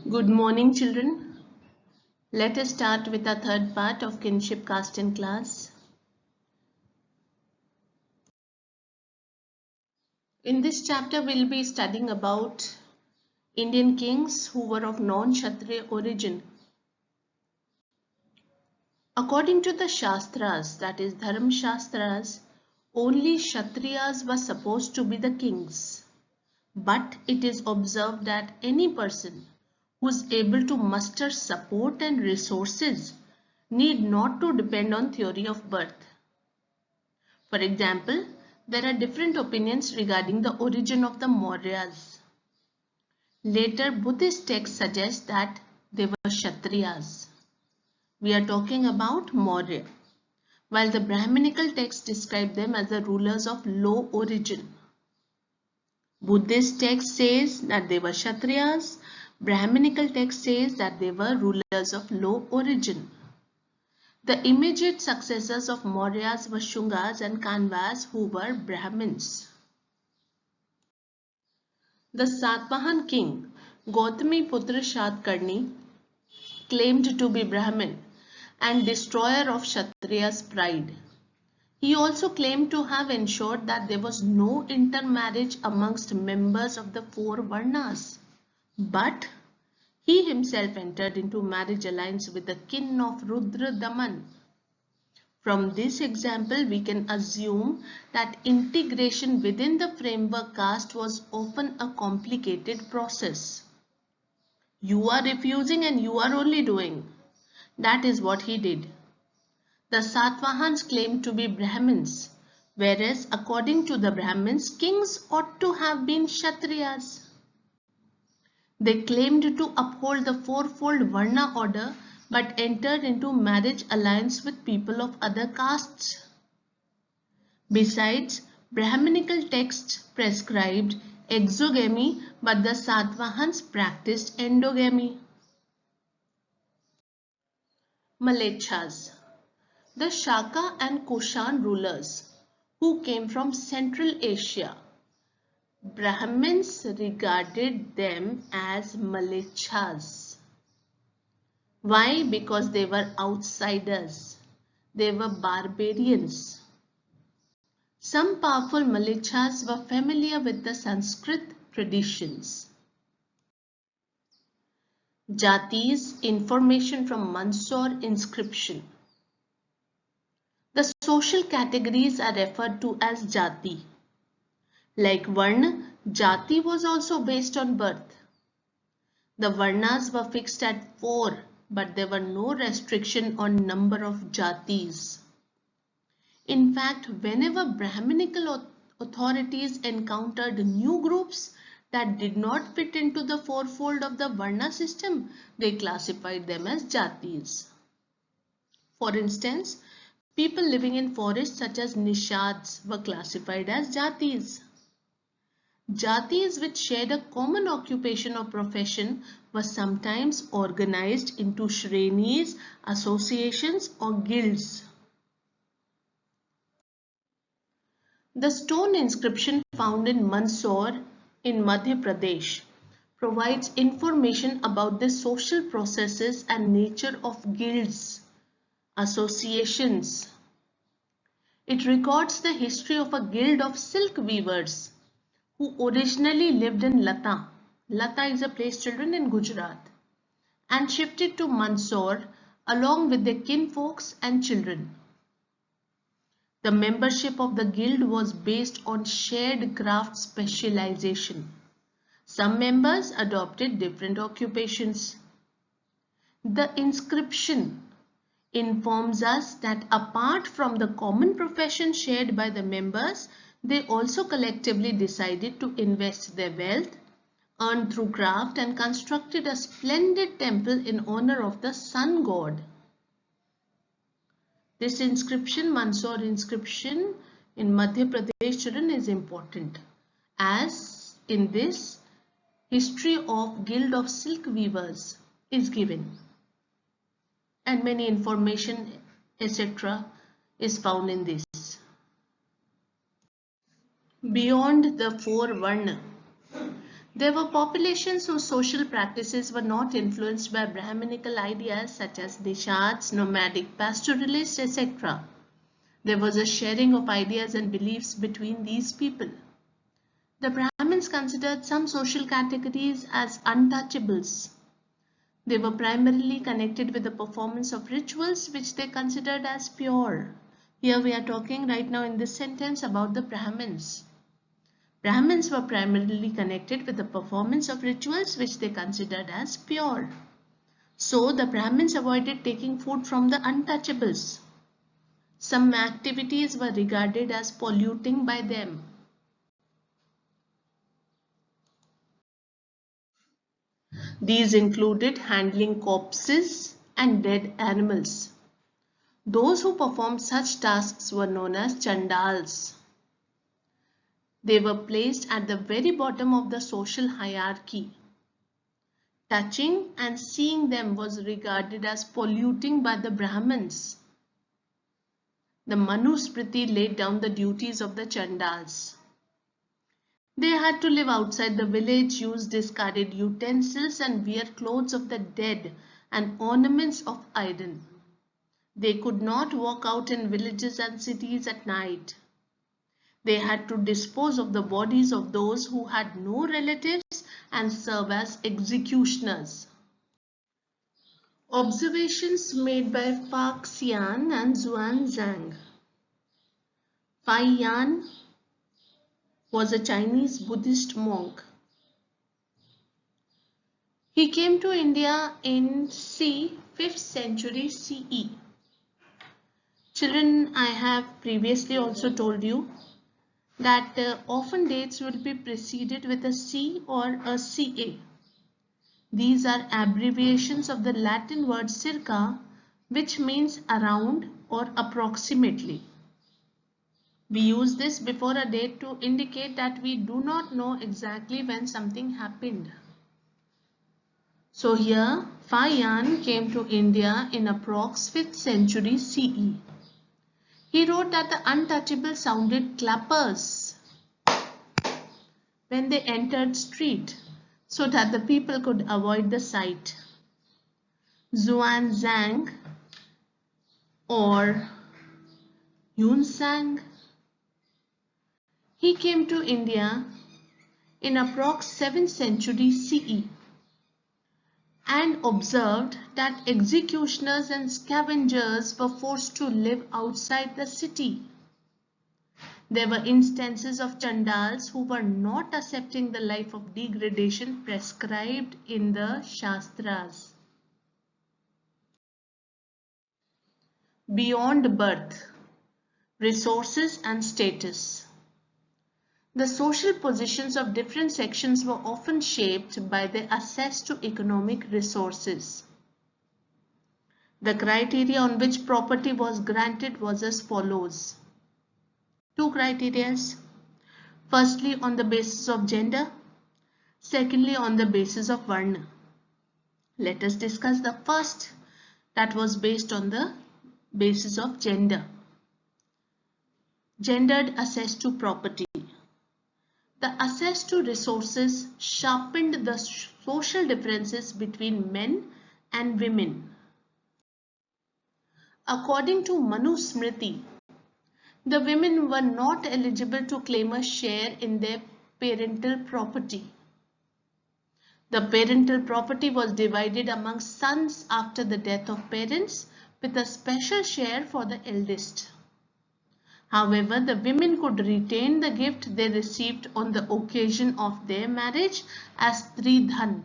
Good morning, children. Let us start with our third part of kinship caste and class. In this chapter, we'll be studying about Indian kings who were of non-Kshatriya origin. According to the Shastras, that is Dharma Shastras, only Kshatriyas were supposed to be the kings. But it is observed that any person who is able to muster support and resources need not to depend on theory of birth. For example, there are different opinions regarding the origin of the Mauryas. Later, Buddhist texts suggest that they were Kshatriyas. We are talking about Maurya, while the Brahminical texts describe them as the rulers of low origin. Buddhist text says that they were Kshatriyas. Brahminical text says that they were rulers of low origin. The immediate successors of Mauryas were Shungas and Kanvas, who were Brahmins. The Satvahan king, Gautamiputra Shatkarni, claimed to be Brahmin and destroyer of Kshatriya's pride. He also claimed to have ensured that there was no intermarriage amongst members of the four Varnas. But he himself entered into marriage alliance with the kin of Rudra Daman. From this example, we can assume that integration within the framework caste was often a complicated process. You are refusing and you are only doing. That is what he did. The Satvahans claimed to be Brahmins, whereas according to the Brahmins, kings ought to have been Kshatriyas. They claimed to uphold the fourfold Varna order but entered into marriage alliance with people of other castes. Besides, Brahminical texts prescribed exogamy, but the Satvahans practiced endogamy. Malechhas. The Shaka and Kushan rulers who came from Central Asia. Brahmins regarded them as Malechhas. Why? Because they were outsiders. They were barbarians. Some powerful Malechhas were familiar with the Sanskrit traditions. Jatis, information from Mandsaur inscription. The social categories are referred to as Jati. Like Varna, Jati was also based on birth. The Varnas were fixed at 4, but there were no restriction on number of Jatis. In fact, whenever Brahminical authorities encountered new groups that did not fit into the fourfold of the Varna system, they classified them as Jatis. For instance, people living in forests such as Nishads were classified as Jatis. Jatis which shared a common occupation or profession were sometimes organized into shrenis, associations or guilds. The stone inscription found in Mandsaur in Madhya Pradesh provides information about the social processes and nature of guilds, associations. It records the history of a guild of silk weavers who originally lived in Lata. Lata is a place, children, in Gujarat, and shifted to Mandsaur along with their kinfolks and children. The membership of the guild was based on shared craft specialization. Some members adopted different occupations. The inscription informs us that apart from the common profession shared by the members, they also collectively decided to invest their wealth, earned through craft, and constructed a splendid temple in honor of the sun god. This inscription, Mandsaur inscription in Madhya Pradesh, children, is important, as in this history of Guild of Silk Weavers is given and many information etc. is found in this. Beyond the four Varna, There were populations whose social practices were not influenced by Brahminical ideas such as Deshats, nomadic pastoralists, etc. There was a sharing of ideas and beliefs between these people. The Brahmins considered some social categories as untouchables. They were primarily connected with the performance of rituals which they considered as pure. Here we are talking right now in this sentence about the Brahmins. Brahmins were primarily connected with the performance of rituals which they considered as pure. So the Brahmins avoided taking food from the untouchables. Some activities were regarded as polluting by them. These included handling corpses and dead animals. Those who performed such tasks were known as Chandals. They were placed at the very bottom of the social hierarchy. Touching and seeing them was regarded as polluting by the Brahmins. The Manu Smriti laid down the duties of the Chandals. They had to live outside the village, use discarded utensils and wear clothes of the dead and ornaments of iron. They could not walk out in villages and cities at night. They had to dispose of the bodies of those who had no relatives and serve as executioners. Observations made by Fa Xian and Xuanzang. Fa Yan was a Chinese Buddhist monk. He came to India in 5th century CE. Children, I have previously also told you that often dates will be preceded with a C or a CA. These are abbreviations of the Latin word circa, which means around or approximately. We use this before a date to indicate that we do not know exactly when something happened. So here, Fa Yan came to India in approx 5th century CE. He wrote that the untouchables sounded clappers when they entered street so that the people could avoid the sight. Xuanzang or Yunsang, he came to India in approx 7th century CE and observed that executioners and scavengers were forced to live outside the city. There were instances of Chandals who were not accepting the life of degradation prescribed in the Shastras. Beyond birth, resources and status. The social positions of different sections were often shaped by their access to economic resources. The criteria on which property was granted was as follows. Two criteria. Firstly, on the basis of gender. Secondly, on the basis of Varna. Let us discuss the first, that was based on the basis of gender. Gendered access to property. The access to resources sharpened the social differences between men and women. According to Manu Smriti, the women were not eligible to claim a share in their parental property. The parental property was divided among sons after the death of parents, with a special share for the eldest. However, the women could retain the gift they received on the occasion of their marriage as Tridhan.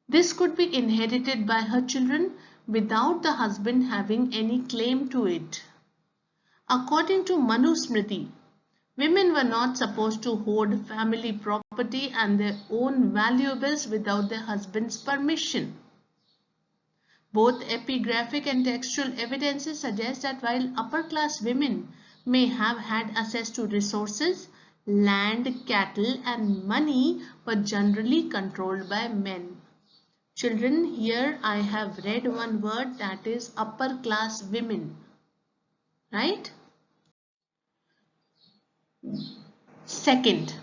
This could be inherited by her children without the husband having any claim to it. According to Manu Smriti, women were not supposed to hoard family property and their own valuables without their husband's permission. Both epigraphic and textual evidences suggest that while upper-class women may have had access to resources, land, cattle and money were generally controlled by men. Children, here I have read one word, that is upper-class women. Right? Second,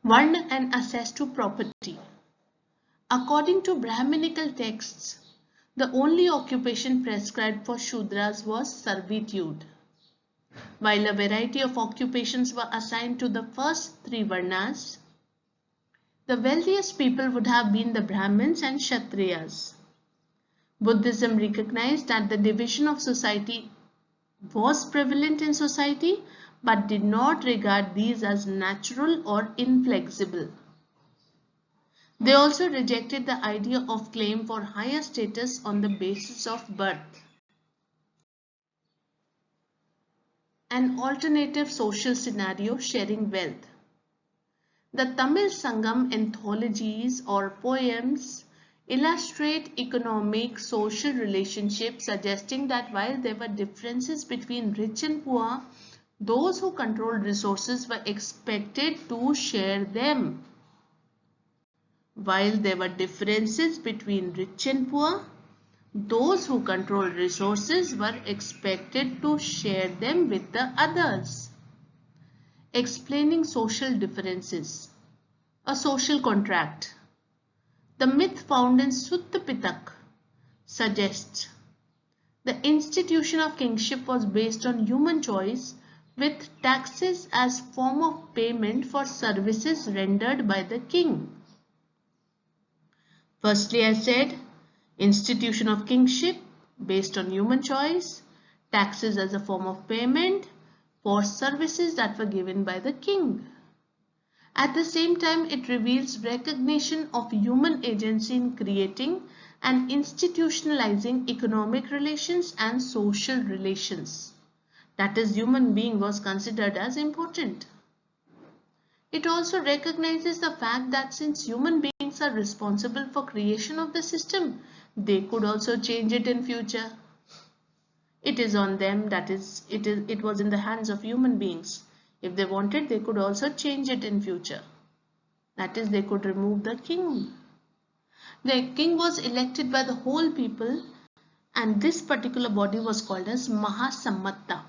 Varna and access to property. According to Brahminical texts, the only occupation prescribed for Shudras was servitude. While a variety of occupations were assigned to the first three Varnas, the wealthiest people would have been the Brahmins and Kshatriyas. Buddhism recognized that the division of society was prevalent in society but did not regard these as natural or inflexible. They also rejected the idea of claim for higher status on the basis of birth. An alternative social scenario sharing wealth. The Tamil Sangam anthologies or poems illustrate economic, social relationships, suggesting that while there were differences between rich and poor, those who controlled resources were expected to share them. While there were differences between rich and poor, those who controlled resources were expected to share them with the others. Explaining social differences. A social contract. The myth found in Sutta Pitak suggests the institution of kingship was based on human choice, with taxes as form of payment for services rendered by the king. Firstly, I said institution of kingship based on human choice, taxes as a form of payment for services that were given by the king. At the same time, it reveals recognition of human agency in creating and institutionalizing economic relations and social relations. That is, human being was considered as important. It also recognizes the fact that since human beings are responsible for creation of the system, they could also change it in future. It is on them, that is, it was in the hands of human beings. If they wanted, they could also change it in future. That is, they could remove the king. The king was elected by the whole people, and this particular body was called as Mahasammatta.